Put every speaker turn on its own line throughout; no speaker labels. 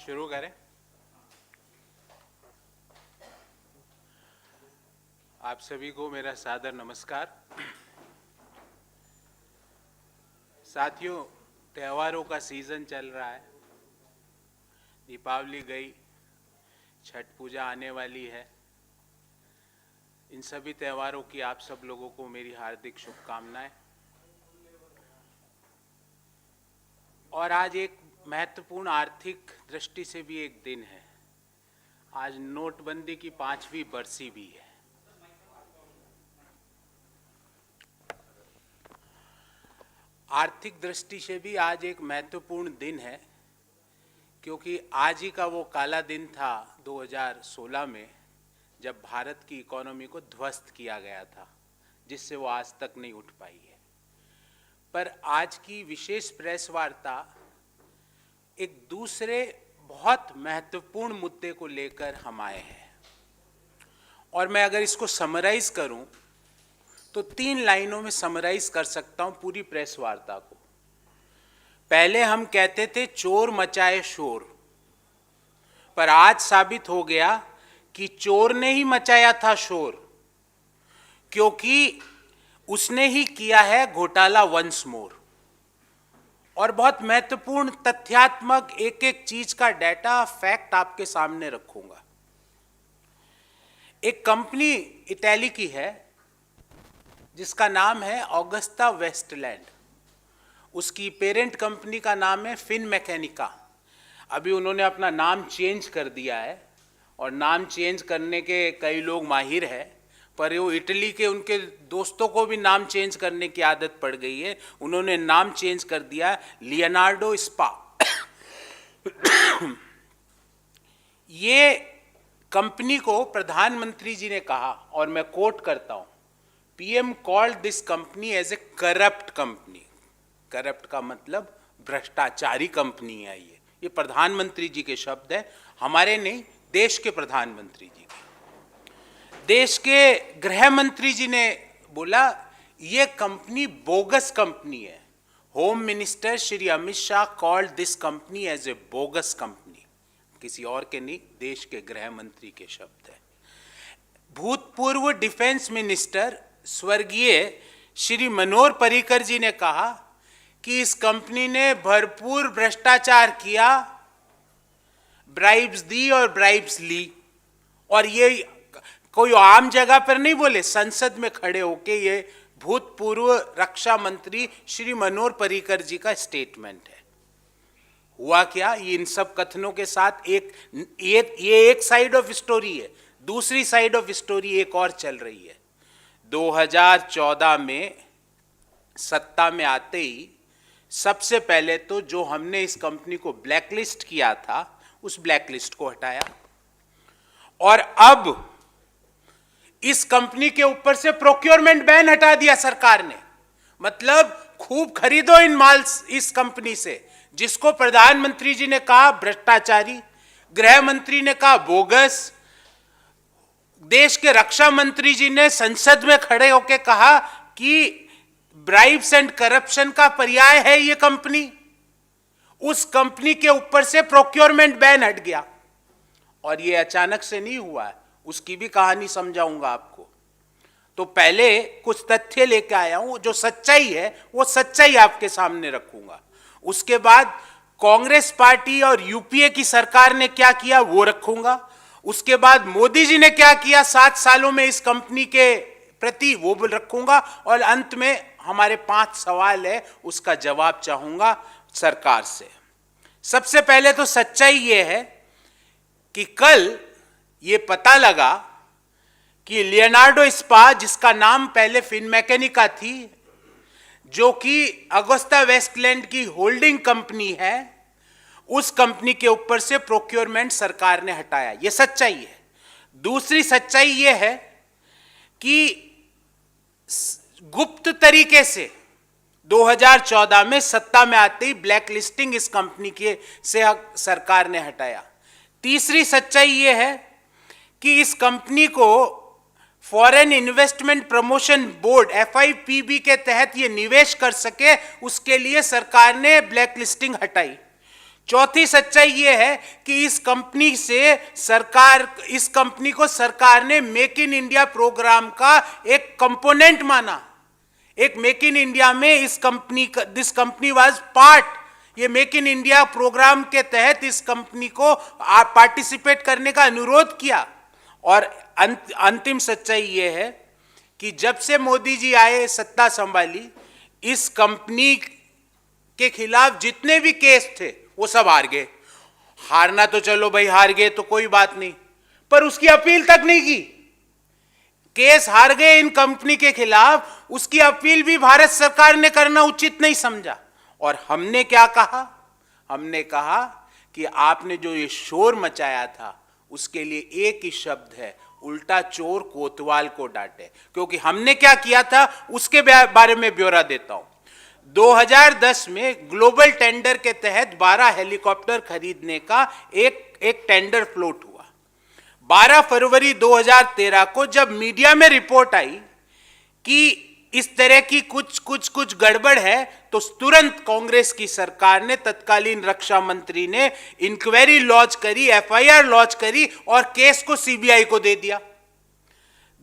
शुरू करें। आप सभी को मेरा सादर नमस्कार। साथियों, त्योहारों का सीजन चल रहा है। दीपावली गई, छठ पूजा आने वाली है। इन सभी त्योहारों की आप सब लोगों को मेरी हार्दिक शुभकामनाएं। और आज एक महत्वपूर्ण आर्थिक दृष्टि से भी एक दिन है। आज नोटबंदी की 5वीं बरसी भी है। आर्थिक दृष्टि से भी आज एक महत्वपूर्ण दिन है, क्योंकि आज ही का वो काला दिन था 2016 में, जब भारत की इकोनॉमी को ध्वस्त किया गया था, जिससे वो आज तक नहीं उठ पाई है। पर आज की विशेष प्रेस वार्ता एक दूसरे बहुत महत्वपूर्ण मुद्दे को लेकर हम आए हैं। और मैं अगर इसको समराइज करूं तो 3 लाइनों में समराइज कर सकता हूं पूरी प्रेस वार्ता को। पहले हम कहते थे चोर मचाए शोर, पर आज साबित हो गया कि चोर ने ही मचाया था शोर, क्योंकि उसने ही किया है घोटाला वंस मोर। और बहुत महत्वपूर्ण तथ्यात्मक एक एक चीज का डाटा फैक्ट आपके सामने रखूंगा। एक कंपनी इटली की है जिसका नाम है ऑगस्टा वेस्टलैंड। उसकी पेरेंट कंपनी का नाम है फिनमैकेनिका। अभी उन्होंने अपना नाम चेंज कर दिया है, और नाम चेंज करने के कई लोग माहिर हैं, पर वो इटली के उनके दोस्तों को भी नाम चेंज करने की आदत पड़ गई है। उन्होंने नाम चेंज कर दिया लियोनार्डो स्पा। ये कंपनी को प्रधानमंत्री जी ने कहा, और मैं कोट करता हूं, PM called this company as a corrupt company. Corrupt का मतलब भ्रष्टाचारी कंपनी है। ये प्रधानमंत्री जी के शब्द है, हमारे नहीं, देश के प्रधानमंत्री जी के। देश के गृह मंत्री जी ने बोला ये कंपनी बोगस कंपनी है। Home minister Shri Amit Shah called this company as a bogus company. किसी और के नहीं, देश के गृह मंत्री के शब्द है। भूतपूर्व डिफेंस मिनिस्टर स्वर्गीय श्री मनोहर पर्रिकर जी ने कहा कि इस कंपनी ने भरपूर भ्रष्टाचार किया, ब्राइब्स दी और ब्राइब्स ली। और ये कोई आम जगह पर नहीं बोले, संसद में खड़े होके ये भूतपूर्व रक्षा मंत्री श्री मनोहर पर्रिकर जी का स्टेटमेंट है। हुआ क्या, ये इन सब कथनों के साथ ये एक साइड ऑफ स्टोरी है। दूसरी साइड ऑफ स्टोरी एक और चल रही है। 2014 में सत्ता में आते ही सबसे पहले तो जो हमने इस कंपनी को ब्लैकलिस्ट किया था, उस ब्लैकलिस्ट को हटाया, और अब इस कंपनी के ऊपर से प्रोक्योरमेंट बैन हटा दिया सरकार ने। मतलब खूब खरीदो इन माल इस कंपनी से, जिसको प्रधानमंत्री जी ने कहा भ्रष्टाचारी, गृह मंत्री ने कहा बोगस, देश के रक्षा मंत्री जी ने संसद में खड़े होकर कहा कि ब्राइब्स एंड करप्शन का पर्याय है ये कंपनी। उस कंपनी के ऊपर से प्रोक्योरमेंट बैन हट गया। और ये अचानक से नहीं हुआ है, उसकी भी कहानी समझाऊंगा आपको। तो पहले कुछ तथ्य लेके आया हूं, जो सच्चाई है वो सच्चाई आपके सामने रखूंगा। उसके बाद कांग्रेस पार्टी और यूपीए की सरकार ने क्या किया वो रखूंगा। उसके बाद मोदी जी ने क्या किया 7 सालों में इस कंपनी के प्रति, वो भी रखूंगा। और अंत में हमारे 5 सवाल है, उसका जवाब चाहूंगा सरकार से। सबसे पहले तो सच्चाई ये है कि कल ये पता लगा कि लियोनार्डो स्पा, जिसका नाम पहले फिनमैकेनिका थी, जो कि अगुस्टा वेस्टलैंड की होल्डिंग कंपनी है, उस कंपनी के ऊपर से प्रोक्योरमेंट सरकार ने हटाया। यह सच्चाई है। दूसरी सच्चाई यह है कि गुप्त तरीके से 2014 में सत्ता में आते ही ब्लैक लिस्टिंग इस कंपनी के से सरकार ने हटाया। तीसरी सच्चाई यह है कि इस कंपनी को foreign investment promotion board FIPB के तहत ये निवेश कर सके, उसके लिए सरकार ने ब्लैक लिस्टिंग हटाई। चौथी सच्चाई ये है कि इस कंपनी को सरकार ने मेक इन इंडिया प्रोग्राम का एक कंपोनेंट माना। एक मेक इन इंडिया में दिस कंपनी वाज पार्ट, ये मेक इन इंडिया प्रोग्राम के तहत इस कंपनी को पार्टिसिपेट करने का अनुरोध किया। और अंतिम सच्चाई ये है कि जब से मोदी जी आए, सत्ता संभाली, इस कंपनी के खिलाफ जितने भी केस थे वो सब हार गए। हारना तो चलो भाई, हार गए तो कोई बात नहीं, पर उसकी अपील तक नहीं की। केस हार गए इन कंपनी के खिलाफ, उसकी अपील भी भारत सरकार ने करना उचित नहीं समझा। और हमने क्या कहा? हमने कहा कि आपने जो ये शोर मचाया था उसके लिए एक ही शब्द है, उल्टा चोर कोतवाल को डांटे। क्योंकि हमने क्या किया था उसके बारे में ब्यौरा देता हूं। 2010 में ग्लोबल टेंडर के तहत 12 हेलीकॉप्टर खरीदने का एक टेंडर फ्लोट हुआ। 12 फरवरी 2013 को जब मीडिया में रिपोर्ट आई कि इस तरह की कुछ गड़बड़ है, तो तुरंत कांग्रेस की सरकार ने, तत्कालीन रक्षा मंत्री ने इंक्वायरी लॉन्च करी, एफआईआर लॉन्च करी और केस को सीबीआई को दे दिया।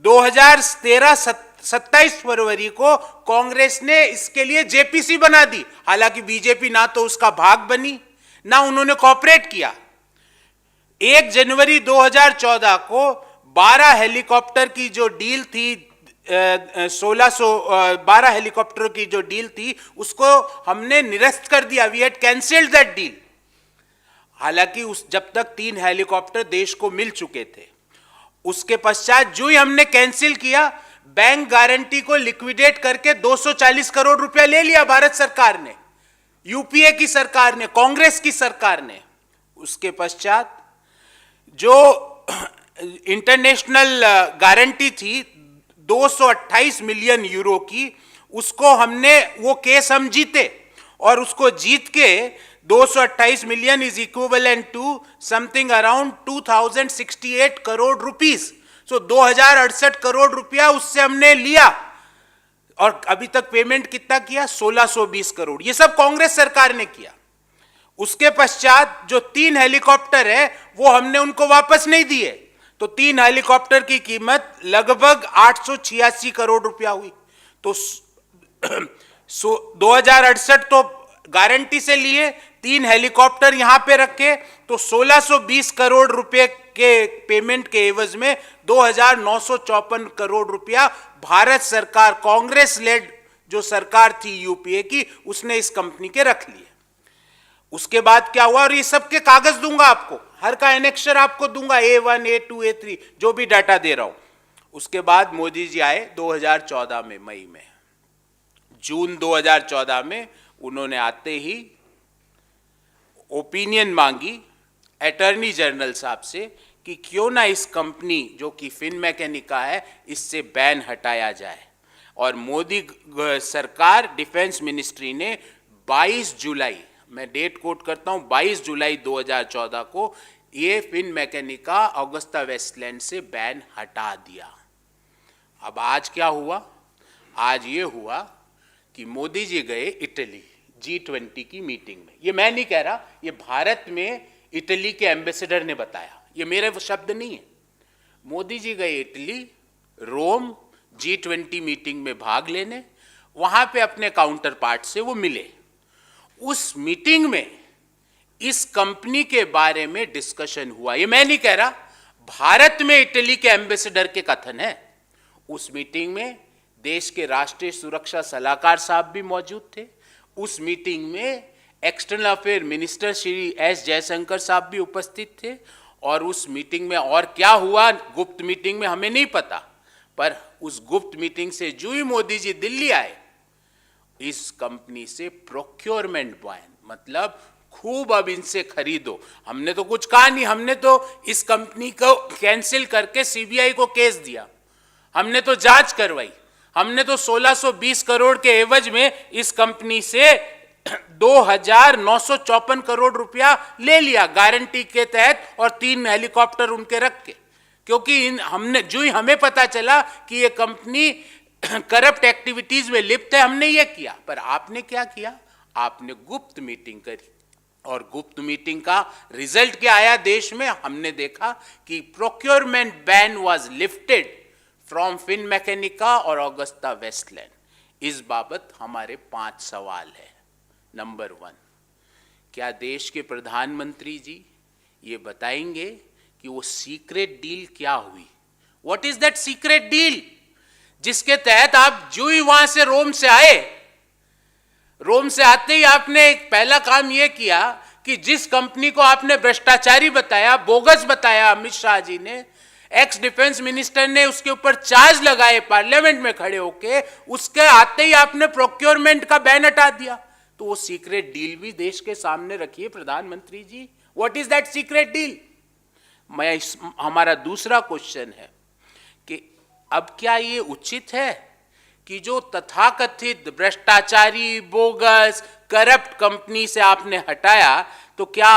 2013 27 फरवरी को कांग्रेस ने इसके लिए जेपीसी बना दी। हालांकि बीजेपी ना तो उसका भाग बनी, ना उन्होंने कोऑपरेट किया। 1 जनवरी 2014 को 12 हेलीकॉप्टर की जो डील थी, 12 हेलीकॉप्टर की जो डील थी, उसको हमने निरस्त कर दिया। We had cancelled that deal. हालांकि जब तक 3 हेलीकॉप्टर देश को मिल चुके थे, उसके पश्चात जो ही हमने कैंसिल किया, बैंक गारंटी को लिक्विडेट करके 240 करोड़ रुपया ले लिया भारत सरकार ने, यूपीए की सरकार ने, कांग्रेस की सरकार ने। उसके पश्चात जो इंटरनेशनल गारंटी थी 228 मिलियन यूरो की, उसको हमने, वो केस हम जीते और उसको जीत के 228 million is equivalent to something around 2068 crore rupees. So 2068 crore रुपया उससे हमने लिया और अभी तक पेमेंट कितना किया? 1620 करोड़। ये सब कांग्रेस सरकार ने किया। उसके पश्चात जो 3 हेलीकॉप्टर है वो हमने उनको वापस नहीं दिए, तो 3 हेलीकॉप्टर की कीमत लगभग 886 करोड़ रुपया हुई। तो 2068 तो गारंटी से लिए, 3 हेलीकॉप्टर यहां पे रखे, तो 1620 करोड़ रुपए के पेमेंट के एवज में 2954 करोड़ रुपया भारत सरकार, कांग्रेस लेड जो सरकार थी यूपीए की, उसने इस कंपनी के रख लिए। उसके बाद क्या हुआ? और ये सब के कागज दूंगा आपको, हर का एनेक्शर आपको दूंगा, A1, A2, A3, जो भी डाटा दे रहा हूं। उसके बाद मोदी जी आए 2014 में, मई में, जून 2014 में उन्होंने आते ही ओपिनियन मांगी अटॉर्नी जनरल साहब से कि क्यों ना इस कंपनी जो कि फिनमैकेनिका है, इससे बैन हटाया जाए। और मोदी सरकार, डिफेंस मिनिस्ट्री ने 22 जुलाई, मैं डेट कोट करता हूं, 22 जुलाई 2014 को ये फिनमैकेनिका ऑगस्टा वेस्टलैंड से बैन हटा दिया। अब आज क्या हुआ? आज ये हुआ कि मोदी जी गए इटली G20 की मीटिंग में। ये मैं नहीं कह रहा, ये भारत में इटली के एम्बेसडर ने बताया, ये मेरे शब्द नहीं है। मोदी जी गए इटली, रोम, G20 मीटिंग में भाग लेने। वहां पे अपने काउंटर पार्ट से वो मिले। उस मीटिंग में इस कंपनी के बारे में डिस्कशन हुआ। ये मैं नहीं कह रहा, भारत में इटली के एम्बेसडर के कथन है। उस मीटिंग में देश के राष्ट्रीय सुरक्षा सलाहकार साहब भी मौजूद थे। उस मीटिंग में external affair minister Shri S Jaishankar साहब भी उपस्थित थे। और उस मीटिंग में और क्या हुआ, गुप्त मीटिंग में हमें नहीं पता, पर उस गुप्त मीटिंग से जो ही मोदी जी दिल्ली आए, इस कंपनी से प्रोक्योरमेंट बैन, मतलब खूब अब इनसे खरीदो। हमने तो कुछ कहा नहीं, हमने तो इस कंपनी को कैंसिल करके सीबीआई को केस दिया, हमने तो जांच करवाई, हमने तो 1620 करोड़ के एवज में इस कंपनी से 2954 करोड़ रुपया ले लिया गारंटी के तहत और 3 हेलीकॉप्टर उनके रख के। क्योंकि हमने जो ही हमें पता चला कि ये कंपनी करप्ट एक्टिविटीज में लिप्त है, हमने ये किया। पर आपने क्या किया? आपने गुप्त मीटिंग करी। और गुप्त मीटिंग का रिजल्ट क्या आया देश में, हमने देखा कि procurement ban was lifted from Finmeccanica और ऑगस्टा वेस्टलैंड। इस बाबत हमारे 5 सवाल है। नंबर 1, क्या देश के प्रधानमंत्री जी ये बताएंगे कि वो सीक्रेट डील क्या हुई? What is that secret deal जिसके तहत आप जो ही वहां से रोम से आए, रोम से आते ही आपने पहला काम यह किया कि जिस कंपनी को आपने भ्रष्टाचारी बताया, बोगस बताया अमित शाह जी ने, एक्स डिफेंस मिनिस्टर ने उसके ऊपर चार्ज लगाए पार्लियामेंट में खड़े होके, उसके आते ही आपने प्रोक्योरमेंट का बैन हटा दिया। तो वो सीक्रेट डील भी देश के सामने रखिए प्रधानमंत्री जी। What is that secret deal? हमारा दूसरा क्वेश्चन है कि अब क्या ये उचित है कि जो तथाकथित भ्रष्टाचारी, बोगस, करप्ट कंपनी से आपने हटाया, तो क्या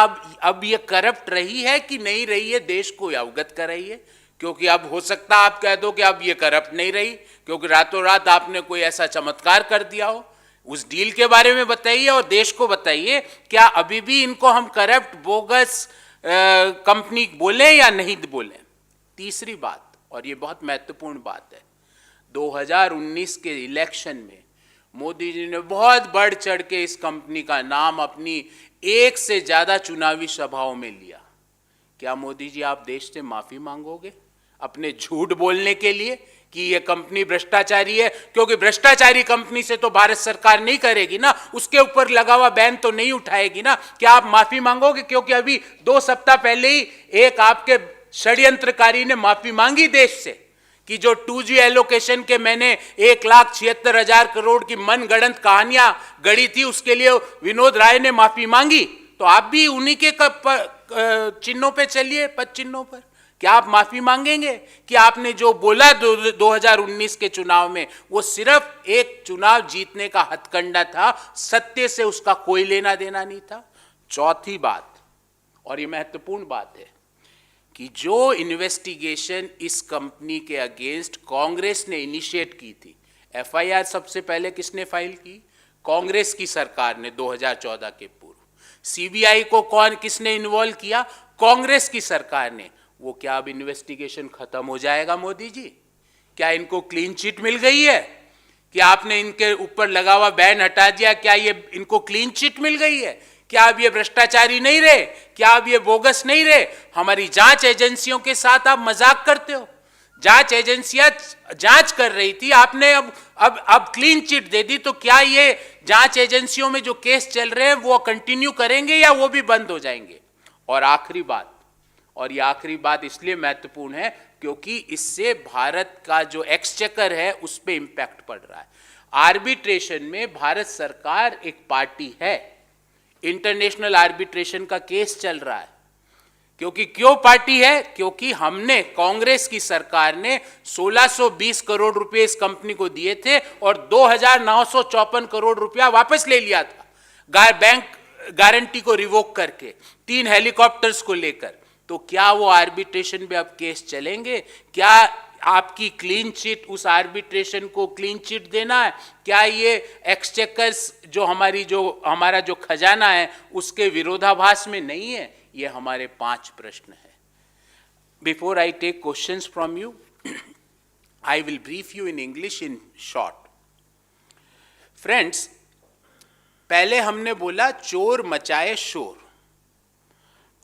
अब ये करप्ट रही है कि नहीं रही है, देश को अवगत कराइए। क्योंकि अब हो सकता है आप कह दो कि अब ये करप्ट नहीं रही, क्योंकि रातों रात आपने कोई ऐसा चमत्कार कर दिया हो। उस डील के बारे में बताइए और देश को बताइए, क्या अभी भी इनको हम करप्ट, बोगस कंपनी बोले या नहीं बोले। तीसरी बात, और ये बहुत महत्वपूर्ण बात है, 2019 के इलेक्शन में मोदी जी ने बहुत बढ़ चढ़ के इस कंपनी का नाम अपनी 1 से ज्यादा चुनावी सभाओं में लिया। क्या मोदी जी आप देश से माफी मांगोगे अपने झूठ बोलने के लिए कि यह कंपनी भ्रष्टाचारी है? क्योंकि भ्रष्टाचारी कंपनी से तो भारत सरकार नहीं करेगी ना, उसके ऊपर लगा हुआ बैन तो नहीं उठाएगी ना। क्या आप माफी मांगोगे? क्योंकि अभी 2 सप्ताह पहले ही एक आपके षड्यंत्रकारी ने माफी मांगी देश से कि जो 2G एलोकेशन के मैंने 1,76,000 करोड़ की मनगढ़ंत कहानियां गढ़ी थी, उसके लिए विनोद राय ने माफी मांगी। तो आप भी उन्हीं के चिन्हों पे चलिए, पद चिन्हों पर। क्या आप माफी मांगेंगे कि आपने जो बोला 2019 के चुनाव में, वो सिर्फ एक चुनाव जीतने का हथकंडा था, सत्य से उसका कोई लेना देना नहीं था। चौथी बात, और ये महत्वपूर्ण बात है, कि जो इन्वेस्टिगेशन इस कंपनी के अगेंस्ट कांग्रेस ने इनिशिएट की थी, FIR सबसे पहले किसने फाइल की? कांग्रेस की सरकार ने 2014 के पूर्व। CBI को किसने इन्वॉल्व किया? कांग्रेस की सरकार ने। वो क्या अब इन्वेस्टिगेशन खत्म हो जाएगा मोदी जी? क्या इनको क्लीन चिट मिल गई है कि आपने इनके ऊपर लगा हुआ बैन हटा दिया? क्या ये इनको क्लीन चिट मिल गई है? क्या अब ये भ्रष्टाचारी नहीं रहे? क्या अब ये बोगस नहीं रहे? हमारी जांच एजेंसियों के साथ आप मजाक करते हो। जांच एजेंसियां जांच कर रही थी, आपने अब क्लीन चिट दे दी, तो क्या ये जांच एजेंसियों में जो केस चल रहे हैं वो कंटिन्यू करेंगे या वो भी बंद हो जाएंगे? और आखिरी बात, और ये आखिरी बात इसलिए महत्वपूर्ण है क्योंकि इससे भारत का जो एक्सचेकर है उस पर इंपैक्ट पड़ रहा है। आर्बिट्रेशन में भारत सरकार एक पार्टी है, इंटरनेशनल आर्बिट्रेशन का केस चल रहा है। क्योंकि क्यों पार्टी है? क्योंकि हमने, कांग्रेस की सरकार ने 1620 करोड़ रुपए इस कंपनी को दिए थे और 2954 करोड़ रुपया वापस ले लिया था बैंक गारंटी को रिवोक करके, 3 हेलीकॉप्टर्स को लेकर। तो क्या वो आर्बिट्रेशन में अब केस चलेंगे? क्या आपकी क्लीन चिट, उस आर्बिट्रेशन को क्लीन चिट देना है? क्या ये एक्सचेकर्स जो हमारा जो खजाना है उसके विरोधाभास में नहीं है? ये हमारे 5 प्रश्न है। Before I take questions from you, I will brief you in English in short. Friends, पहले हमने बोला चोर मचाए शोर।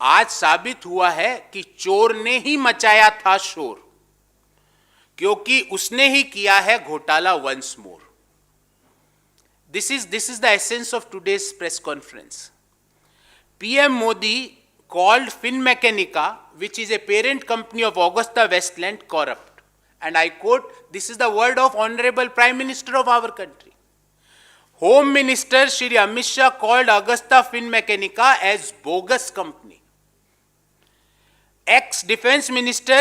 आज साबित हुआ है कि चोर ने ही मचाया था शोर, क्योंकि उसने ही किया है घोटाला once more. This is the essence of today's press conference. PM Modi called Finmeccanica, which is a parent company of Augusta Westland, corrupt. And I quote, this is the word of Honorable Prime Minister of our country. Home Minister Shri Amit Shah called Augusta Finmeccanica as bogus company. Ex-Defense Minister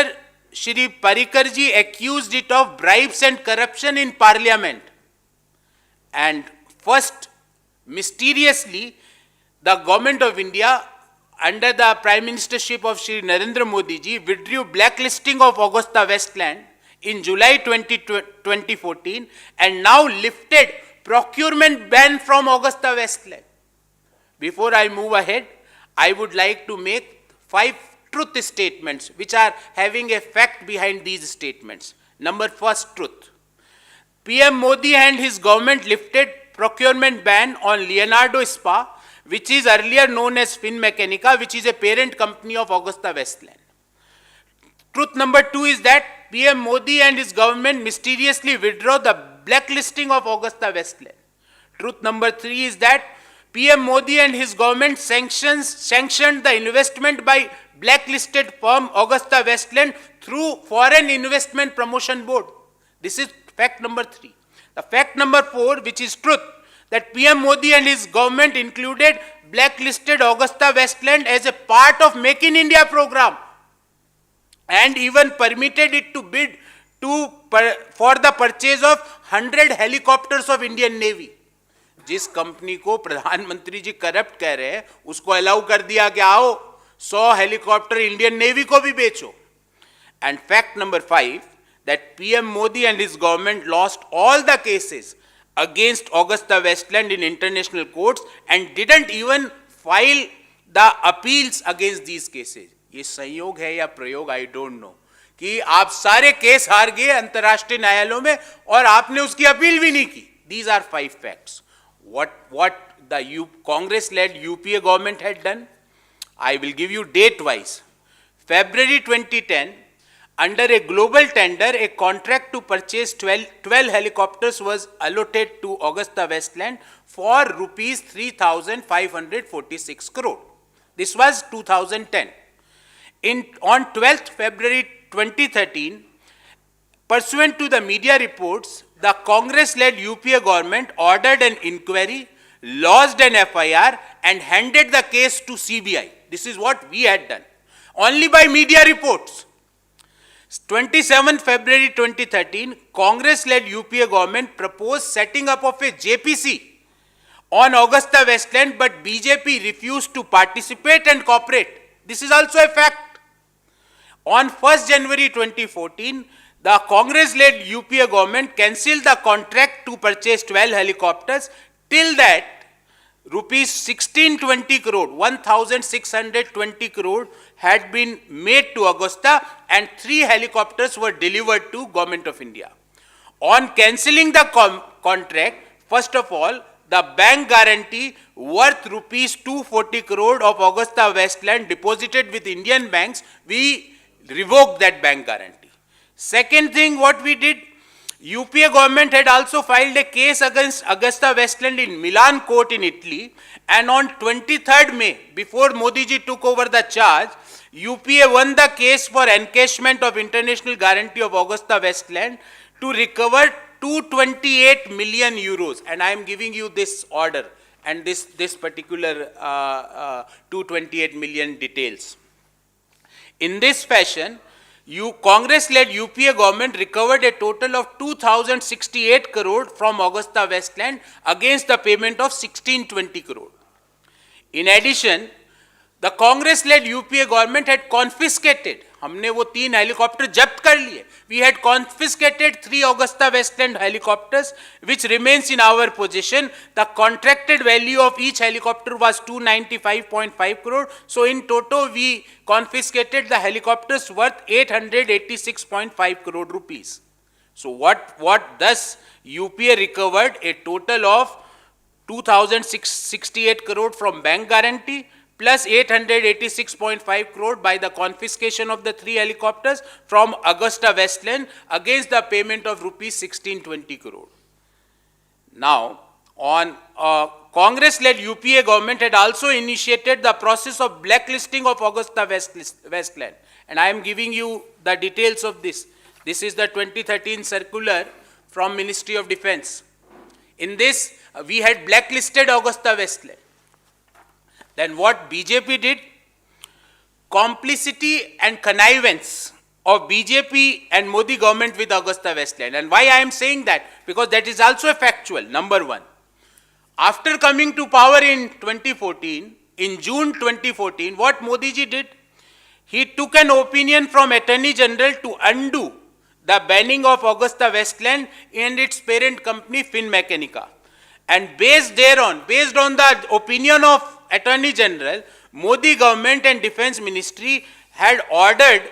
Shri Parrikar ji accused it of bribes and corruption in Parliament. And first, mysteriously, the Government of India, under the Prime Ministership of Shri Narendra Modi ji, withdrew blacklisting of Augusta Westland in July 2014 and now lifted procurement ban from Augusta Westland. before I move ahead, I would like to make 5 truth statements which are having a fact behind these statements. Number first truth. PM Modi and his government lifted procurement ban on Leonardo Spa, which is earlier known as Finmeccanica, which is a parent company of Augusta Westland. Truth number 2 is that PM Modi and his government mysteriously withdraw the blacklisting of Augusta Westland. Truth number 3 is that PM Modi and his government sanctioned the investment by blacklisted firm Augusta Westland through Foreign Investment Promotion Board. This is fact number 3. The fact number 4, which is truth, that PM Modi and his government included blacklisted Augusta Westland as a part of Make in India program and even permitted it to bid for the purchase of 100 helicopters of Indian Navy. जिस company को प्रधानमंत्री जी corrupt कह रहे हैं, उसको allow कर दिया कि आओ 100 हेलीकॉप्टर इंडियन नेवी को भी बेचो. And fact number 5, that PM Modi and his government lost all the cases against Augusta Westland in international courts and didn't even file the appeals against these cases. ये संयोग है या प्रयोग, I don't know, कि आप सारे case हार गए अंतर्राष्ट्रीय न्यायालयों में और आपने उसकी अपील भी नहीं की. These are 5 facts. What the Congress-led UPA government had done, I will give you date-wise. February 2010, under a global tender, a contract to purchase 12 helicopters was allotted to Augusta Westland for rupees 3,546 crore. This was 2010. On 12th February 2013, pursuant to the media reports, the Congress-led UPA government ordered an inquiry, lodged an FIR, and handed the case to CBI. This is what we had done. Only by media reports. 27 February 2013, Congress-led UPA government proposed setting up of a JPC on Augusta Westland, but BJP refused to participate and cooperate. This is also a fact. On 1st January 2014, the Congress-led UPA government cancelled the contract to purchase 12 helicopters. Till that, rupees 1620 crore, 1620 crore had been made to Augusta and 3 helicopters were delivered to Government of India. On cancelling the contract, first of all, the bank guarantee worth rupees 240 crore of Augusta Westland deposited with Indian banks, we revoked that bank guarantee. Second thing what we did, UPA government had also filed a case against Augusta Westland in Milan court in Italy, and on 23rd May, before Modi ji took over the charge, UPA won the case for encashment of international guarantee of Augusta Westland to recover 228 million euros. And I am giving you this order and this particular 228 million details. In this fashion, Congress-led UPA government recovered a total of 2,068 crore from Augusta Westland against the payment of 1620 crore. In addition, the Congress-led UPA government had confiscated, हमने वो 3 helicopter जब्त कर लिए. We had confiscated 3 Augusta Westland helicopters, which remains in our possession. The contracted value of each helicopter was 295.5 crore. So in total, we confiscated the helicopters worth 886.5 crore rupees. So what thus UPA recovered a total of 2,068 crore from bank guarantee, plus 886.5 crore by the confiscation of the 3 helicopters from Augusta Westland against the payment of rupees 1620 crore. Now, on Congress-led UPA government had also initiated the process of blacklisting of Augusta Westland. And I am giving you the details of this. This is the 2013 circular from Ministry of Defense. In this, we had blacklisted Augusta Westland. Then what BJP did? Complicity and connivance of BJP and Modi government with Augusta Westland. And why I am saying that? Because that is also a factual, number one. After coming to power in 2014, in June 2014, what Modi ji did? He took an opinion from Attorney General to undo the banning of Augusta Westland and its parent company Finmeccanica. And based on the opinion of Attorney General, Modi government and Defense Ministry had ordered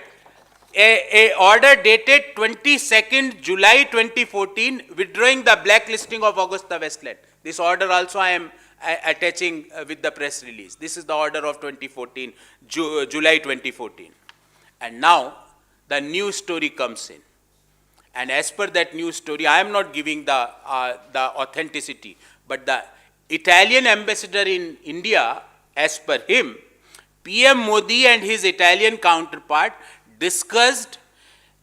a order dated 22nd July 2014 withdrawing the blacklisting of Augusta Westland. This order also I am attaching with the press release. This is the order of 2014, July 2014. And now the new story comes in. And as per that news story, I am not giving the authenticity, but the Italian ambassador in India, as per him, PM Modi and his Italian counterpart discussed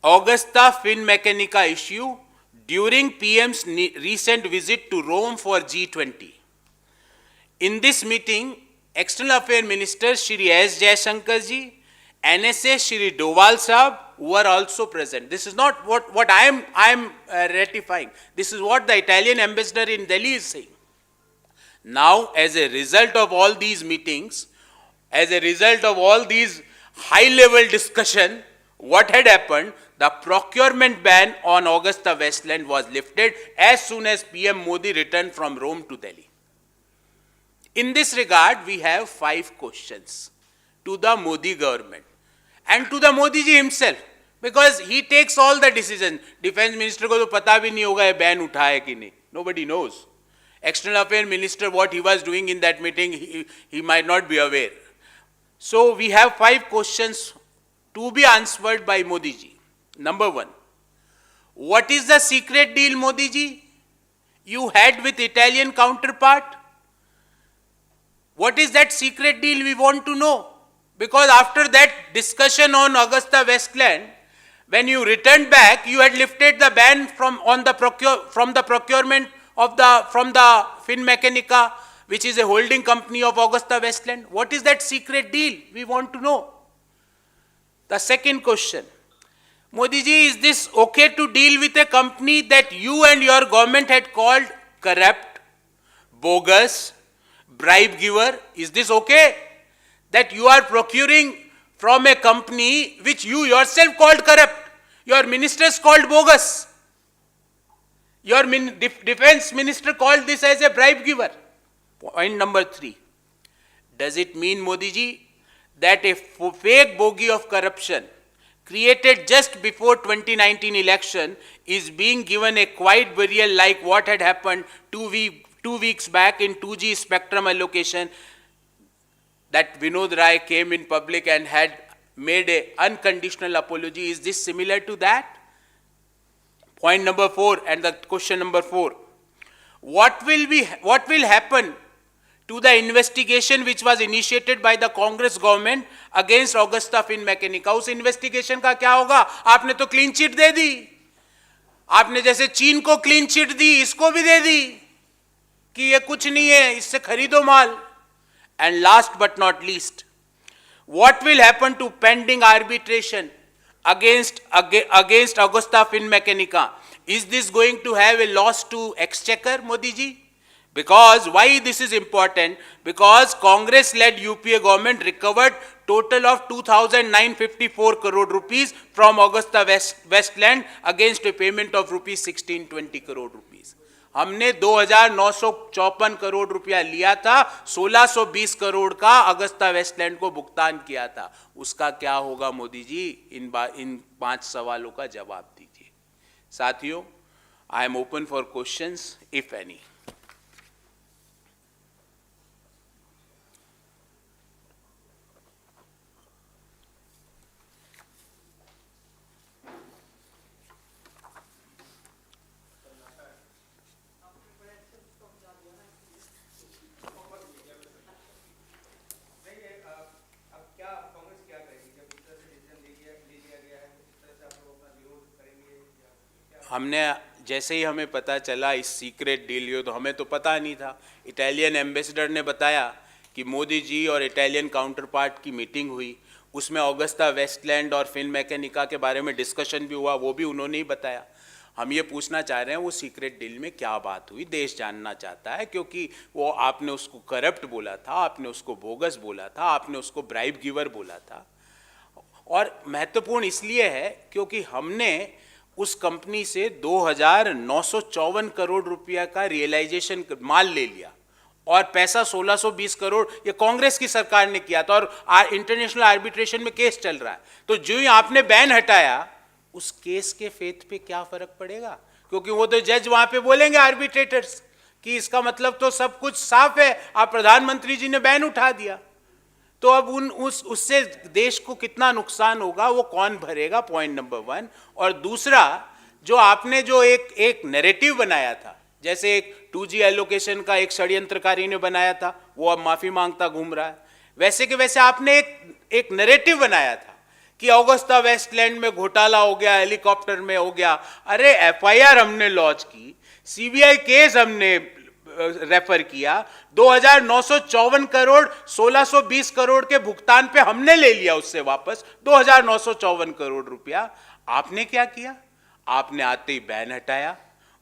Augusta Finmeccanica issue during PM's recent visit to Rome for G20. In this meeting, External Affairs Minister Shri S. Jaishankar ji, NSA Shri Doval Sahab were also present. This is not what I am ratifying. This is what the Italian ambassador in Delhi is saying. Now, as a result of all these meetings, as a result of all these high-level discussion, what had happened? The procurement ban on Augusta Westland was lifted as soon as PM Modi returned from Rome to Delhi. In this regard, we have 5 questions to the Modi government and to the Modi ji himself, because he takes all the decisions. Defense Minister को तो पता भी नहीं होगा ये ban उठाए कि नहीं. Nobody knows. External Affairs Minister, what he was doing in that meeting, he might not be aware. So we have 5 questions to be answered by Modi ji. Number 1, what is the secret deal, Modi ji, you had with Italian counterpart? What is that secret deal? We want to know. Because after that discussion on Augusta Westland, when you returned back, you had lifted the ban from the procurement of from the Finmeccanica, which is a holding company of Augusta Westland. What is that secret deal? We want to know. The second question, Modi ji, is this okay to deal with a company that you and your government had called corrupt, bogus, bribe giver? Is this okay? That you are procuring from a company which you yourself called corrupt, your ministers called bogus, your defense minister called this as a bribe giver. Point number 3, does it mean, Modi ji, that a fake bogey of corruption created just before 2019 election is being given a quiet burial like what had happened 2 weeks back in 2G spectrum allocation, that Vinod Rai came in public and had made an unconditional apology? Is this similar to that? Point number 4, and the question number 4, what will happen to the investigation which was initiated by the Congress government against Augusta Finmeccanica? उस investigation का क्या होगा? आपने तो clean sheet दे दी, आपने जैसे चीन को clean sheet दी, इसको भी दे दी कि ये कुछ नहीं है, इससे खरीदो माल. And last but not least, what will happen to pending arbitration against Augusta Finmeccanica? Is this going to have a loss to Exchequer, Modi ji? Because why this is important? Because Congress-led UPA government recovered total of 2,954 crore rupees from Augusta Westland against a payment of rupees 1620 crore rupees. हमने 2,954 करोड़ रुपया लिया था, 1,620 करोड़ का Agusta Westland को भुगतान किया था. उसका क्या होगा मोदी जी? इन 5 सवालों का जवाब दीजिए. साथियों, I am open for questions if any. हमने जैसे ही हमें पता चला इस सीक्रेट डील हो, तो हमें तो पता नहीं था. इटालियन एम्बेसडर ने बताया कि मोदी जी और इटालियन काउंटर पार्ट की मीटिंग हुई, उसमें ऑगस्टा वेस्टलैंड और फिनमेकेनिका के बारे में डिस्कशन भी हुआ, वो भी उन्होंने ही बताया. हम ये पूछना चाह रहे हैं वो सीक्रेट डील में क्या बात हुई, देश जानना चाहता है, क्योंकि वो आपने उसको करप्ट बोला था, आपने उसको बोगस बोला था, आपने उसको ब्राइब गिवर बोला था. और महत्वपूर्ण इसलिए है क्योंकि हमने उस कंपनी से 2,954 करोड़ रुपया का रियलाइजेशन माल ले लिया और पैसा 1620 करोड़ ये कांग्रेस की सरकार ने किया था, और इंटरनेशनल आर्बिट्रेशन में केस चल रहा है। तो जो ही आपने बैन हटाया, उस केस के फेथ पे क्या फर्क पड़ेगा? क्योंकि वो तो जज वहां पे बोलेंगे आर्बिट्रेटर्स कि इसका मतलब तो सब कुछ साफ है, आप प्रधानमंत्री जी ने बैन उठा दिया। तो अब उससे देश को कितना नुकसान होगा वो कौन भरेगा, पॉइंट नंबर 1। और दूसरा, जो आपने जो एक नैरेटिव बनाया था, जैसे एक 2G एलोकेशन का एक षड्यंत्रकारी ने बनाया था, वो अब माफी मांगता घूम रहा है, वैसे के वैसे आपने एक नैरेटिव बनाया था कि ऑगस्टा वेस्टलैंड में घोटाला हो गया, हेलीकॉप्टर में हो गया। अरे FIR हमने लॉन्च की, CBI केस हमने रेफर किया, 2954 करोड़ 1620 करोड़ के भुगतान पे हमने ले लिया उससे वापस 2954 करोड़ रुपया। आपने क्या किया? आपने आते ही बैन हटाया,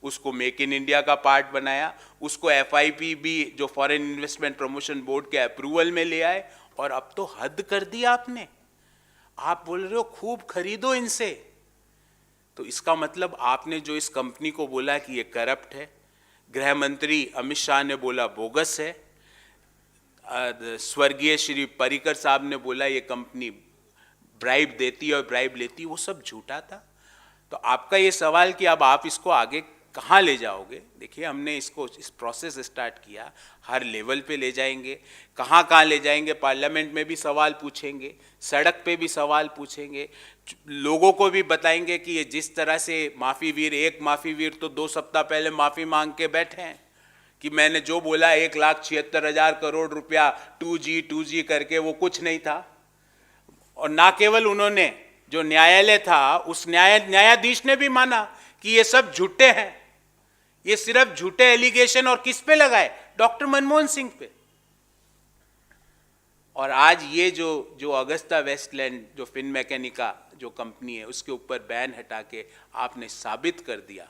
उसको मेक इन इंडिया का पार्ट बनाया, उसको FIPB जो फॉरेन इन्वेस्टमेंट प्रमोशन बोर्ड के अप्रूवल में ले आए, और अब तो हद कर दिया आपने। आप बोल रहे हो खूब खरीदो इनसे। तो इसका मतलब आपने जो इस कंपनी को बोला कि ये करप्ट है, गृह मंत्री अमित शाह ने बोला बोगस है, स्वर्गीय श्री पर्रिकर साहब ने बोला ये कंपनी ब्राइब देती है और ब्राइब लेती है, वो सब झूठा था। तो आपका ये सवाल कि अब आप इसको आगे कहाँ ले जाओगे, देखिए हमने इसको इस प्रोसेस स्टार्ट किया, हर लेवल पे ले जाएंगे। कहाँ कहाँ ले जाएंगे? पार्लियामेंट में भी सवाल पूछेंगे, सड़क पे भी सवाल पूछेंगे, लोगों को भी बताएंगे कि ये जिस तरह से माफ़ी वीर, एक माफ़ी वीर तो 2 सप्ताह पहले माफ़ी मांग के बैठे हैं कि मैंने जो बोला 1,76,000 करोड़ रुपया 2G करके, वो कुछ नहीं था। और ना केवल उन्होंने, जो न्यायालय था उस न्यायाधीश ने भी माना कि ये सब झूठे हैं, ये सिर्फ झूठे एलिगेशन। और किस पे लगाए? डॉक्टर मनमोहन सिंह पे। और आज ये जो अगस्ता वेस्टलैंड जो फिनमेकेनिका जो कंपनी है, उसके ऊपर बैन हटा के आपने साबित कर दिया,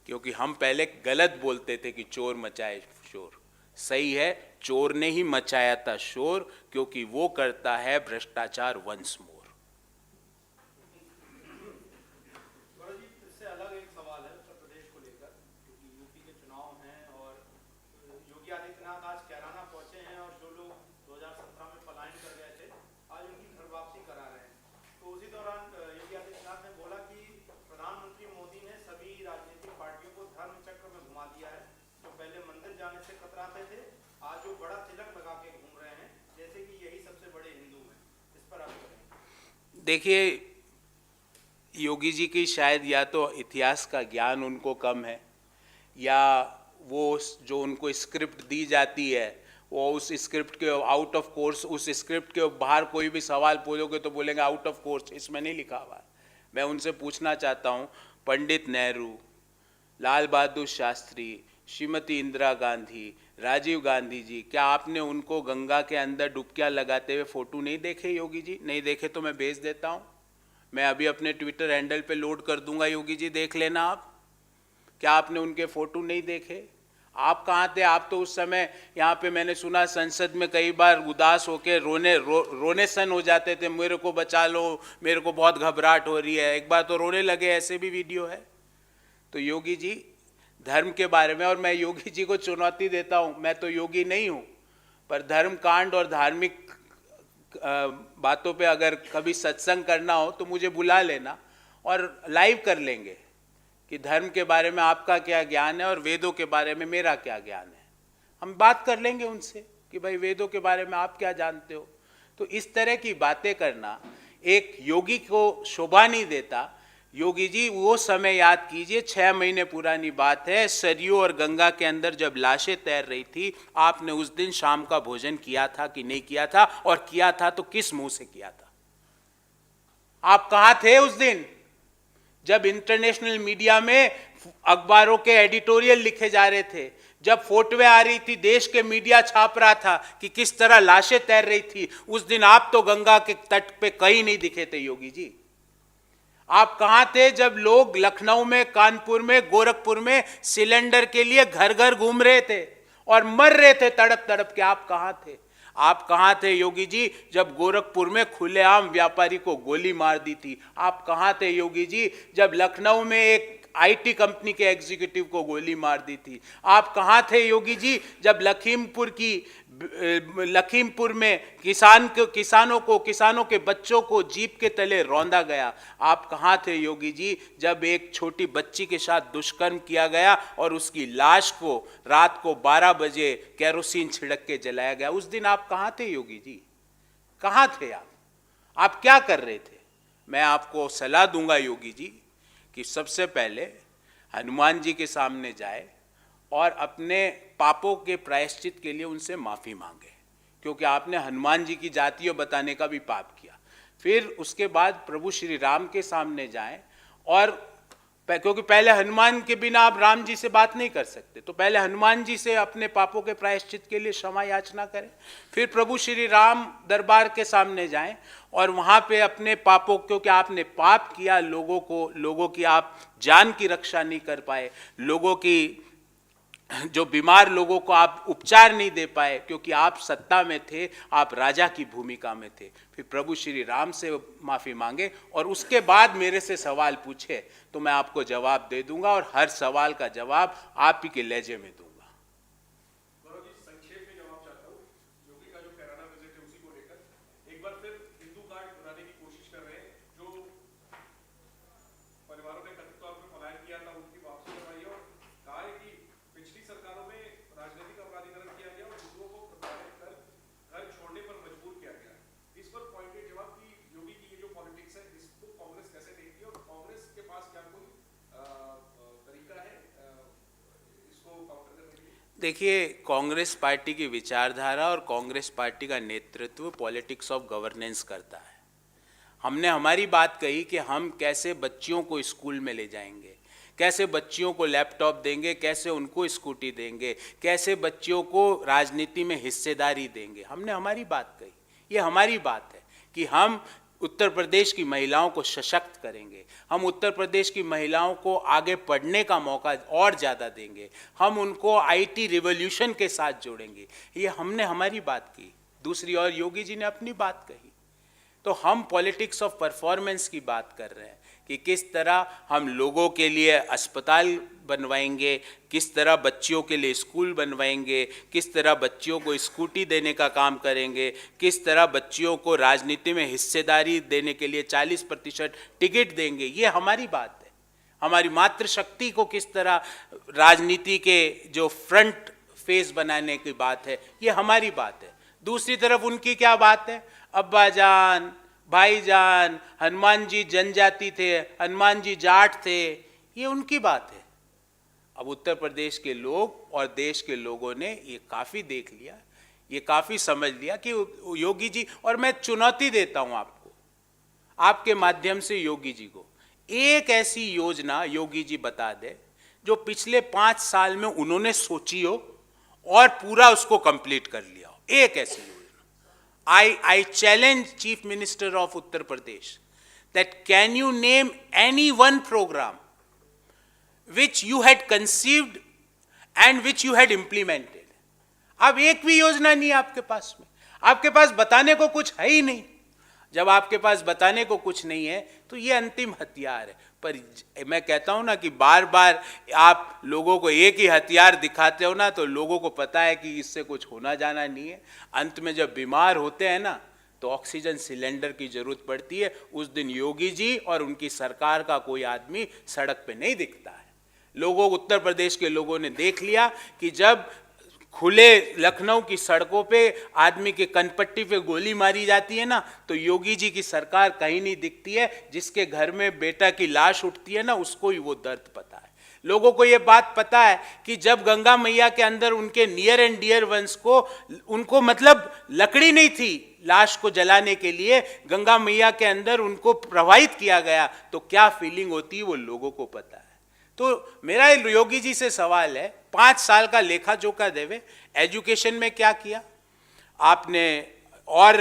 क्योंकि हम पहले गलत बोलते थे कि चोर मचाए शोर। सही है, चोर ने ही मचाया था शोर, क्योंकि वो करता है भ्रष्टाचार वंस मोर। देखिए, योगी जी की शायद या तो इतिहास का ज्ञान उनको कम है, या वो जो उनको स्क्रिप्ट दी जाती है वो उस स्क्रिप्ट के आउट ऑफ कोर्स, उस स्क्रिप्ट के बाहर कोई भी सवाल पूछोगे तो बोलेंगे आउट ऑफ कोर्स, इसमें नहीं लिखा हुआ है। मैं उनसे पूछना चाहता हूँ, पंडित नेहरू, लाल बहादुर शास्त्री, श्रीमती इंदिरा गांधी, राजीव गांधी जी, क्या आपने उनको गंगा के अंदर डुबकियां लगाते हुए फोटो नहीं देखे? योगी जी नहीं देखे तो मैं भेज देता हूं, मैं अभी अपने ट्विटर हैंडल पे लोड कर दूंगा, योगी जी देख लेना आप। क्या आपने उनके फोटो नहीं देखे? आप कहाँ थे? आप तो उस समय यहाँ पे मैंने सुना संसद में कई बार उदास होकर रोने सन हो जाते थे, मेरे को बचा लो, मेरे को बहुत घबराहट हो रही है, एक बार तो रोने लगे, ऐसे भी वीडियो है। तो योगी जी धर्म के बारे में, और मैं योगी जी को चुनौती देता हूं, मैं तो योगी नहीं हूं, पर धर्म कांड और धार्मिक बातों पे अगर कभी सत्संग करना हो तो मुझे बुला लेना और लाइव कर लेंगे कि धर्म के बारे में आपका क्या ज्ञान है और वेदों के बारे में मेरा क्या ज्ञान है। हम बात कर लेंगे उनसे कि भाई वेदों के बारे में आप क्या जानते हो। तो इस तरह की बातें करना एक योगी को शोभा नहीं देता। योगी जी वो समय याद कीजिए, 6 महीने पुरानी बात है, सरयू और गंगा के अंदर जब लाशें तैर रही थी, आपने उस दिन शाम का भोजन किया था कि नहीं किया था, और किया था तो किस मुंह से किया था? आप कहां थे उस दिन जब इंटरनेशनल मीडिया में अखबारों के एडिटोरियल लिखे जा रहे थे, जब फोटोएं आ रही थी, देश के मीडिया छाप रहा था कि किस तरह लाशें तैर रही थी? उस दिन आप तो गंगा के तट पे कहीं नहीं दिखे थे योगी जी। आप कहां थे जब लोग लखनऊ में, कानपुर में, गोरखपुर में सिलेंडर के लिए घर घर घूम रहे थे और मर रहे थे तड़प तड़प के? आप कहां थे? आप कहां थे योगी जी जब गोरखपुर में खुलेआम व्यापारी को गोली मार दी थी? आप कहां थे योगी जी जब लखनऊ में एक आईटी कंपनी के एग्जीक्यूटिव को गोली मार दी थी। आप कहाँ थे योगी जी जब लखीमपुर में किसानों के बच्चों को जीप के तले रौंदा गया? आप कहाँ थे योगी जी जब एक छोटी बच्ची के साथ दुष्कर्म किया गया और उसकी लाश को रात को 12 बजे केरोसिन छिड़क के जलाया गया? उस दिन आप कहाँ थे योगी जी? कहाँ थे आप क्या कर रहे थे? मैं आपको सलाह दूंगा योगी जी कि सबसे पहले हनुमान जी के सामने जाए और अपने पापों के प्रायश्चित के लिए उनसे माफ़ी मांगे, क्योंकि आपने हनुमान जी की जातियों बताने का भी पाप किया। फिर उसके बाद प्रभु श्री राम के सामने जाएं और क्योंकि पहले हनुमान के बिना आप राम जी से बात नहीं कर सकते, तो पहले हनुमान जी से अपने पापों के प्रायश्चित के लिए क्षमा याचना करें। फिर प्रभु श्री राम दरबार के सामने जाएं और वहाँ पे अपने पापों, क्योंकि आपने पाप किया, लोगों की आप जान की रक्षा नहीं कर पाए, लोगों की जो बीमार लोगों को आप उपचार नहीं दे पाए, क्योंकि आप सत्ता में थे, आप राजा की भूमिका में थे। फिर प्रभु श्री राम से माफ़ी मांगे और उसके बाद मेरे से सवाल पूछे तो मैं आपको जवाब दे दूंगा और हर सवाल का जवाब आप ही के लहजे में दूंगा।
संक्षेप में जवाब चाहता हूं, योगी का जो कैराना विजिट है उसी को लेकर एक बार फिर हिंदू कार्ड बनाने की कोशिश कर रहे हैं। जो परिवारों ने कथित तौर पर पलायन किया था उनकी वापसी करवाई है और कहा है कि पिछली सरकारों में राजनीतिक अपराधीकरण किया गया और हिंदुओं को प्रताड़ित कर घर छोड़ने पर मजबूर किया गया। इस पर पॉइंटेड जवाब कि योगी की ये जो पॉलिटिक्स है इसको कांग्रेस कैसे देखती है और कांग्रेस के पास क्या कोई तरीका है इसको काउंटर करने के लिए?
देखिए, कांग्रेस पार्टी की विचारधारा और कांग्रेस पार्टी का नेतृत्व पॉलिटिक्स ऑफ गवर्नेंस करता है। हमने हमारी बात कही कि हम कैसे बच्चियों को स्कूल में ले जाएंगे, कैसे बच्चियों को लैपटॉप देंगे, कैसे उनको स्कूटी देंगे, कैसे बच्चियों को राजनीति में हिस्सेदारी देंगे। हमने हमारी बात कही, ये हमारी बात है कि हम उत्तर प्रदेश की महिलाओं को सशक्त करेंगे, हम उत्तर प्रदेश की महिलाओं को आगे पढ़ने का मौका और ज़्यादा देंगे, हम उनको आईटी रिवॉल्यूशन के साथ जोड़ेंगे। ये हमने हमारी बात की। दूसरी ओर योगी जी ने अपनी बात कही। तो हम पॉलिटिक्स ऑफ परफॉर्मेंस की बात कर रहे हैं कि किस तरह हम लोगों के लिए अस्पताल बनवाएंगे, किस तरह बच्चियों के लिए स्कूल बनवाएंगे, किस तरह बच्चियों को स्कूटी देने का काम करेंगे, किस तरह बच्चियों को राजनीति में हिस्सेदारी देने के लिए 40% टिकट देंगे। ये हमारी बात है। हमारी मातृशक्ति को किस तरह राजनीति के जो फ्रंट फेस बनाने की बात है, ये हमारी बात है। दूसरी तरफ उनकी क्या बात है? अब्बा जान, भाईजान, हनुमान जी जनजाति थे, हनुमान जी जाट थे, ये उनकी बात है। अब उत्तर प्रदेश के लोग और देश के लोगों ने ये काफ़ी देख लिया, ये काफ़ी समझ लिया कि योगी जी, और मैं चुनौती देता हूँ आपको, आपके माध्यम से योगी जी को, एक ऐसी योजना योगी जी बता दे जो पिछले 5 साल में उन्होंने सोची हो और पूरा उसको कंप्लीट कर लिया हो। एक ऐसी योजना। I challenge Chief Minister of Uttar Pradesh that can you name any one program which you had conceived and which you had implemented? अब एक भी योजना नहीं आपके पास में, आपके पास बताने को कुछ है ही नहीं। जब आपके पास बताने को कुछ नहीं है तो ये अंतिम हथियार है। पर मैं कहता हूं ना कि बार बार आप लोगों को एक ही हथियार दिखाते हो ना, तो लोगों को पता है कि इससे कुछ होना जाना नहीं है। अंत में जब बीमार होते हैं ना तो ऑक्सीजन सिलेंडर की जरूरत पड़ती है। उस दिन योगी जी और उनकी सरकार का कोई आदमी सड़क पे नहीं दिखता है। लोगों, उत्तर प्रदेश के लोगों ने देख लिया कि जब खुले लखनऊ की सड़कों पे आदमी के कनपट्टी पे गोली मारी जाती है ना, तो योगी जी की सरकार कहीं नहीं दिखती है। जिसके घर में बेटा की लाश उठती है ना, उसको ही वो दर्द पता है। लोगों को ये बात पता है कि जब गंगा मैया के अंदर उनके नियर एंड डियर वंस को, उनको मतलब लकड़ी नहीं थी लाश को जलाने के लिए, गंगा मैया के अंदर उनको प्रवाहित किया गया, तो क्या फीलिंग होती है वो लोगों को पता है। तो मेरा योगी जी से सवाल है, 5 साल का लेखा जोखा देवे। एजुकेशन में क्या किया आपने, और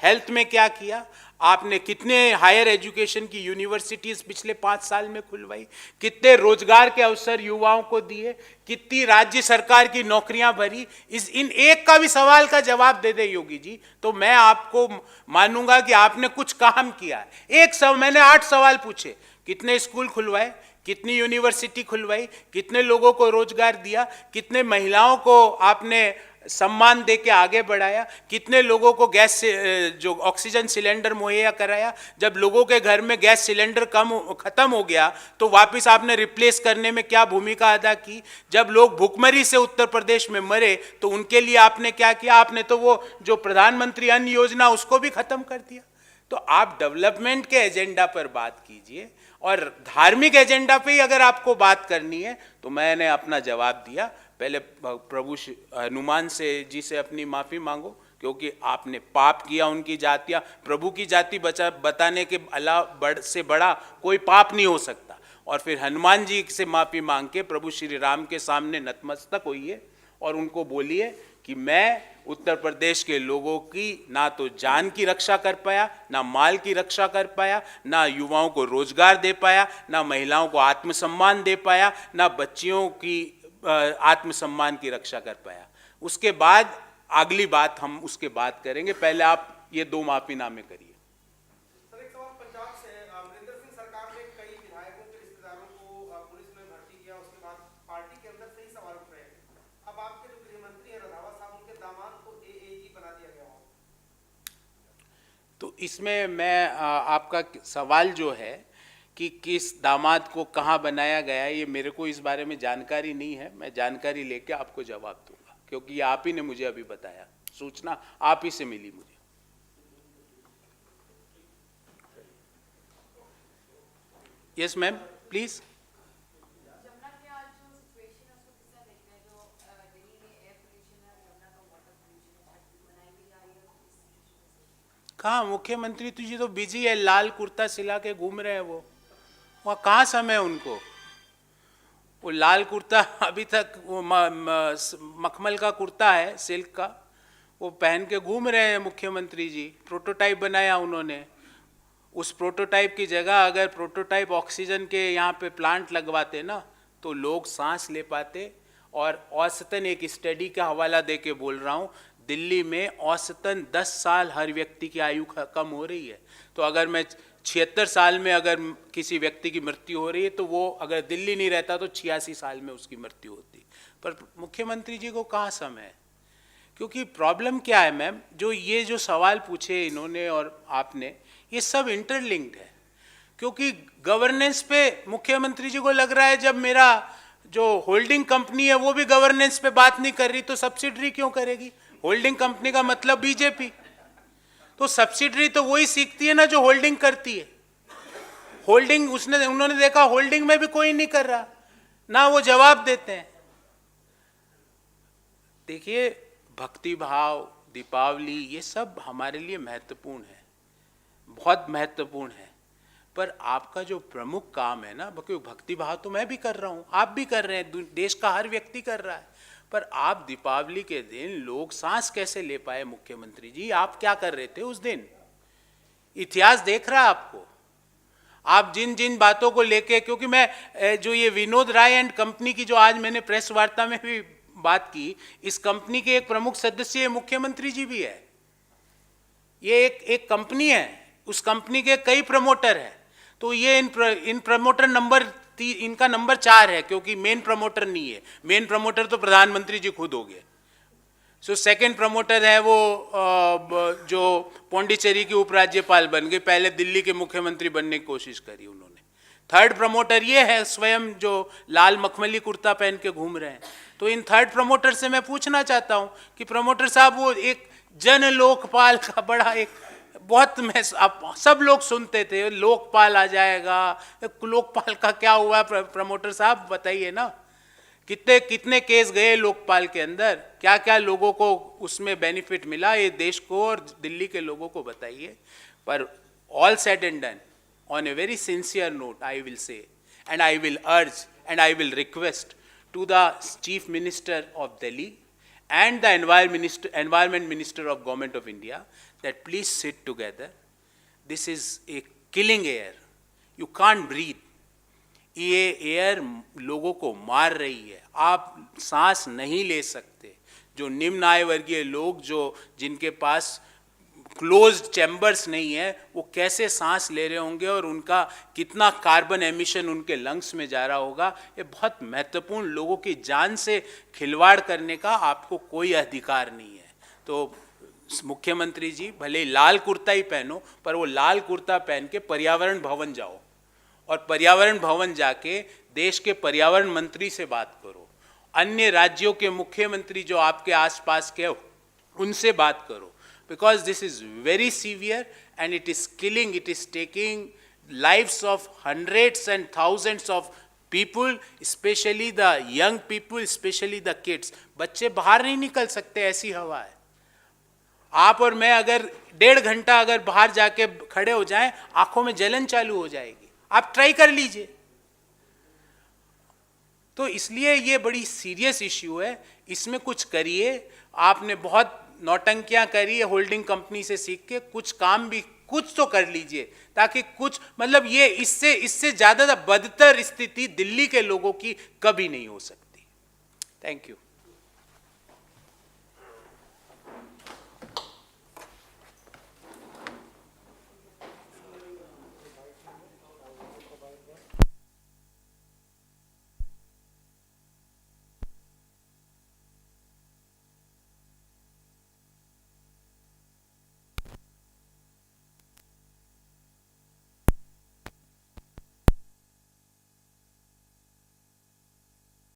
हेल्थ में क्या किया आपने, कितने हायर एजुकेशन की यूनिवर्सिटीज पिछले 5 साल में खुलवाई, कितने रोजगार के अवसर युवाओं को दिए, कितनी राज्य सरकार की नौकरियां भरी। इन एक का भी सवाल का जवाब दे दे योगी जी, तो मैं आपको मानूंगा कि आपने कुछ काम किया है। मैंने 8 सवाल पूछे, कितने स्कूल खुलवाए, कितनी यूनिवर्सिटी खुलवाई, कितने लोगों को रोजगार दिया, कितने महिलाओं को आपने सम्मान दे के आगे बढ़ाया, कितने लोगों को गैस जो ऑक्सीजन सिलेंडर मुहैया कराया। जब लोगों के घर में गैस सिलेंडर खत्म हो गया तो वापस आपने रिप्लेस करने में क्या भूमिका अदा की। जब लोग भूखमरी से उत्तर प्रदेश में मरे तो उनके लिए आपने क्या किया? आपने तो वो जो प्रधानमंत्री अन्न योजना उसको भी खत्म कर दिया। तो आप डेवलपमेंट के एजेंडा पर बात कीजिए, और धार्मिक एजेंडा पे ही अगर आपको बात करनी है तो मैंने अपना जवाब दिया। पहले प्रभु हनुमान जी से अपनी माफी मांगो, क्योंकि आपने पाप किया उनकी जातियां। प्रभु की जाति बताने के अलावा से बड़ा कोई पाप नहीं हो सकता। और फिर हनुमान जी से माफी मांग के प्रभु श्री राम के सामने नतमस्तक होइए और उनको बोलिए कि मैं उत्तर प्रदेश के लोगों की ना तो जान की रक्षा कर पाया, ना माल की रक्षा कर पाया, ना युवाओं को रोजगार दे पाया, ना महिलाओं को आत्मसम्मान दे पाया, ना बच्चियों की आत्मसम्मान की रक्षा कर पाया। उसके बाद अगली बात हम उसके बाद करेंगे, पहले आप ये 2 माफीनामे करिए।
सर एक सवाल पंजाब से है। अमरिंदर सिंह सरकार ने कई विधायकों के रिश्तेदारों को पुलिस में भर्ती किया, उसके बाद पार्टी के अंदर से ही सवाल उठ रहे हैं। अब आपके जो गृह मंत्री है रंधावा साहब, उनके दामाद को एएजी बना दिया गया हो।
तो इसमें मैं आपका सवाल जो है कि किस दामाद को कहाँ बनाया गया है, ये मेरे को इस बारे में जानकारी नहीं है। मैं जानकारी लेके आपको जवाब दूंगा, क्योंकि आप ही ने मुझे अभी बताया, सूचना आप ही से मिली मुझे। Yes ma'am, please. कहाँ मुख्यमंत्री तुझे तो बिजी है, लाल कुर्ता सिला के घूम रहे हैं वो, वहाँ कहाँ समय उनको? वो लाल कुर्ता अभी तक वो मखमल का कुर्ता है, सिल्क का, वो पहन के घूम रहे हैं मुख्यमंत्री जी। प्रोटोटाइप बनाया उन्होंने। उस प्रोटोटाइप की जगह अगर प्रोटोटाइप ऑक्सीजन के यहाँ पे प्लांट लगवाते ना तो लोग सांस ले पाते। और औसतन एक स्टडी का हवाला दे के बोल रहा हूँ, दिल्ली में औसतन 10 साल हर व्यक्ति की आयु कम हो रही है। तो अगर मैं 76 साल में अगर किसी व्यक्ति की मृत्यु हो रही है तो वो अगर दिल्ली नहीं रहता तो 86 साल में उसकी मृत्यु होती। पर मुख्यमंत्री जी को कहाँ समय है? क्योंकि प्रॉब्लम क्या है मैम, जो ये जो सवाल पूछे इन्होंने और आपने, ये सब इंटरलिंक्ड है। क्योंकि गवर्नेंस पे मुख्यमंत्री जी को लग रहा है जब मेरा जो होल्डिंग कंपनी है वो भी गवर्नेंस पे बात नहीं कर रही तो सब्सिडरी क्यों करेगी? होल्डिंग कंपनी का मतलब बीजेपी, तो सब्सिडरी तो वही सीखती है ना जो होल्डिंग करती है। होल्डिंग उन्होंने देखा होल्डिंग में भी कोई नहीं कर रहा, ना वो जवाब देते हैं। देखिए, भक्ति भाव, दीपावली, ये सब हमारे लिए महत्वपूर्ण है, बहुत महत्वपूर्ण है। पर आपका जो प्रमुख काम है ना, क्योंकि भक्ति भाव तो मैं भी कर रहा हूँ, आप भी कर रहे हैं, देश का हर व्यक्ति कर रहा है। पर आप दीपावली के दिन लोग सांस कैसे ले पाए? मुख्यमंत्री जी आप क्या कर रहे थे उस दिन? इतिहास देख रहा है आपको। आप जिन जिन बातों को लेके, क्योंकि मैं जो ये विनोद राय एंड कंपनी की जो आज मैंने प्रेस वार्ता में भी बात की, इस कंपनी के एक प्रमुख सदस्य मुख्यमंत्री जी भी है। ये एक कंपनी है, उस कंपनी के कई प्रमोटर हैं। तो ये इन प्रमोटर इनका नंबर 4 है, क्योंकि मेन प्रमोटर नहीं है। मेन प्रमोटर तो प्रधानमंत्री जी खुद हो गए। सो सेकंड प्रमोटर है वो जो पौंडीचेरी के उपराज्यपाल बन गए, पहले दिल्ली के मुख्यमंत्री बनने की कोशिश करी उन्होंने। थर्ड प्रमोटर ये है स्वयं जो लाल मखमली कुर्ता पहन के घूम रहे हैं। तो इन थर्ड प्रमोटर से मैं पूछना चाहता हूं कि प्रमोटर साहब, वो एक जन लोकपाल का बड़ा एक बहुत सब लोग सुनते थे लोकपाल आ जाएगा, लोकपाल का क्या हुआ? प्रमोटर साहब बताइए ना, कितने केस गए लोकपाल के अंदर, क्या क्या लोगों को उसमें बेनिफिट मिला, ये देश को और दिल्ली के लोगों को बताइए। पर all said and done, on a very sincere note, I will say, and I will urge and I will request to the Chief Minister of Delhi and the Environment Minister of Government of India that please sit together. This is a killing air. You can't breathe. ये air लोगों को मार रही है, आप सांस नहीं ले सकते। जो निम्न आय वर्गीय लोग, जो जिनके पास क्लोज्ड चैम्बर्स नहीं है, वो कैसे सांस ले रहे होंगे और उनका कितना कार्बन एमिशन उनके लंग्स में जा रहा होगा, ये बहुत महत्वपूर्ण। लोगों की जान से खिलवाड़ करने का आपको कोई अधिकार नहीं है। तो मुख्यमंत्री जी भले ही लाल कुर्ता ही पहनो, पर वो लाल कुर्ता पहन के पर्यावरण भवन जाओ और पर्यावरण भवन जाके देश के पर्यावरण मंत्री से बात करो, अन्य राज्यों के मुख्यमंत्री जो आपके आसपास के उनसे बात करो, because this is very severe and it is killing, it is taking lives of hundreds and thousands of people, especially the young people, especially the kids. बच्चे बाहर नहीं निकल सकते, ऐसी हवा है। आप और मैं अगर 1.5 घंटा अगर बाहर जाके खड़े हो जाएं, आंखों में जलन चालू हो जाएगी। आप ट्राई कर लीजिए। तो इसलिए ये बड़ी सीरियस इश्यू है, इसमें कुछ करिए। आपने बहुत नौटंकियां करी है होल्डिंग कंपनी से सीख के, कुछ काम भी कुछ तो कर लीजिए, ताकि कुछ मतलब ये इससे ज्यादा बदतर स्थिति दिल्ली के लोगों की कभी नहीं हो सकती। Thank you.